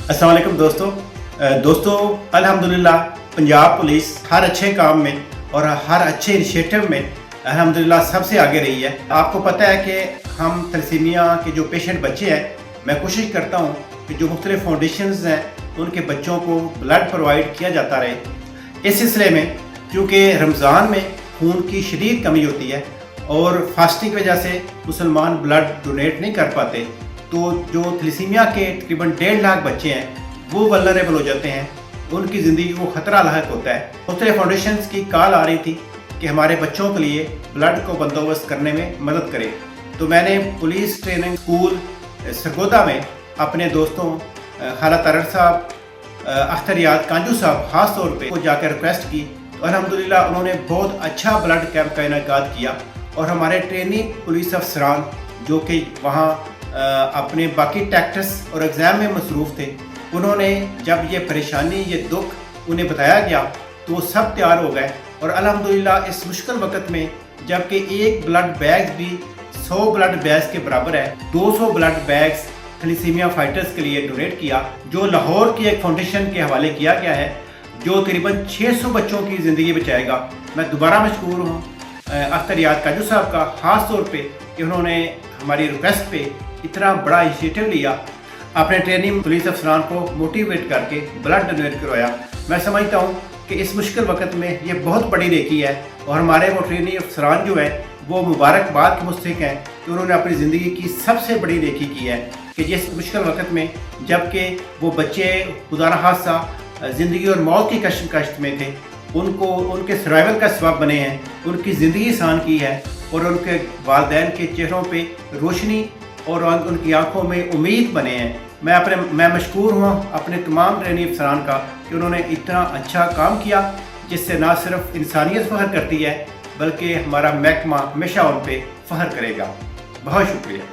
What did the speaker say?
अस्सलाम वालेकुम दोस्तों अल्हम्दुलिल्लाह पंजाब पुलिस हर अच्छे काम में और हर अच्छे इनिशिएटिव में अल्हम्दुलिल्लाह सबसे आगे रही है। आपको पता है कि हम थैलेसीमिया के जो पेशेंट बच्चे हैं, मैं कोशिश करता हूं कि जो मुख्तलिफ फाउंडेशंस हैं उनके बच्चों को ब्लड प्रोवाइड किया जाता रहे। इस सिलसिले में क्योंकि रमज़ान में खून की शदीद कमी होती है और फास्टिंग की वजह से मुसलमान ब्लड डोनेट नहीं कर पाते, तो जो थैलेसीमिया के तकरीबन 1.5 लाख बच्चे हैं वो वल्नरेबल हो जाते हैं, उनकी ज़िंदगी को ख़तरा लायक होता है। मुख्तलिफ फाउंडेशंस की कॉल आ रही थी कि हमारे बच्चों के लिए ब्लड को बंदोबस्त करने में मदद करें, तो मैंने पुलिस ट्रेनिंग स्कूल सरगोदा में अपने दोस्तों खाला तरर साहब, अख्तर याद कांजू साहब ख़ास तौर पे को जाकर रिक्वेस्ट की, तो अल्हम्दुलिल्लाह उन्होंने बहुत अच्छा ब्लड कैंप का इनेकाद किया और हमारे ट्रेनिंग पुलिस अफसरान जो कि वहाँ अपने बाकी टैक्टिस और एग्ज़ाम में मसरूफ़ थे, उन्होंने जब ये परेशानी ये दुख उन्हें बताया गया तो वो सब तैयार हो गए और अल्हम्दुलिल्लाह इस मुश्किल वक्त में जबकि एक ब्लड बैग भी 100 ब्लड बैग्स के बराबर है, 200 ब्लड बैग्स थैलेसीमिया फाइटर्स के लिए डोनेट किया, जो लाहौर की एक फाउंडेशन के हवाले किया गया है, जो तकरीबन 600 बच्चों की ज़िंदगी बचाएगा। मैं दोबारा मशकूर हूँ अख्तर याद काजू साहब का ख़ास तौर पे कि उन्होंने हमारी रिक्वेस्ट पे इतना बड़ा इनिशिएटिव लिया, अपने ट्रेनिंग पुलिस अफसरान को मोटिवेट करके ब्लड डोनेट करवाया। मैं समझता हूँ कि इस मुश्किल वक्त में ये बहुत बड़ी नेकी है और हमारे वो ट्रेनिंग अफसरान जो हैं वो मुबारकबाद के मुस्तहिक हैं कि उन्होंने अपनी ज़िंदगी की सबसे बड़ी नेकी की है कि जिस मुश्किल वक्त में जबकि वो बच्चे खुदा न खास्ता ज़िंदगी और मौत की कश्मकश में थे, उनको उनके सर्वाइवल का सबब बने हैं, उनकी ज़िंदगी आसान की है और उनके वालिदैन के चेहरों पे रोशनी और उनकी आंखों में उम्मीद बने हैं। मैं मशकूर हूँ अपने तमाम ट्रेनिंग अफसरान का कि उन्होंने इतना अच्छा काम किया जिससे ना सिर्फ इंसानियत फ़ख्र करती है बल्कि हमारा महकमा हमेशा उन पर फ़ख्र करेगा। बहुत शुक्रिया।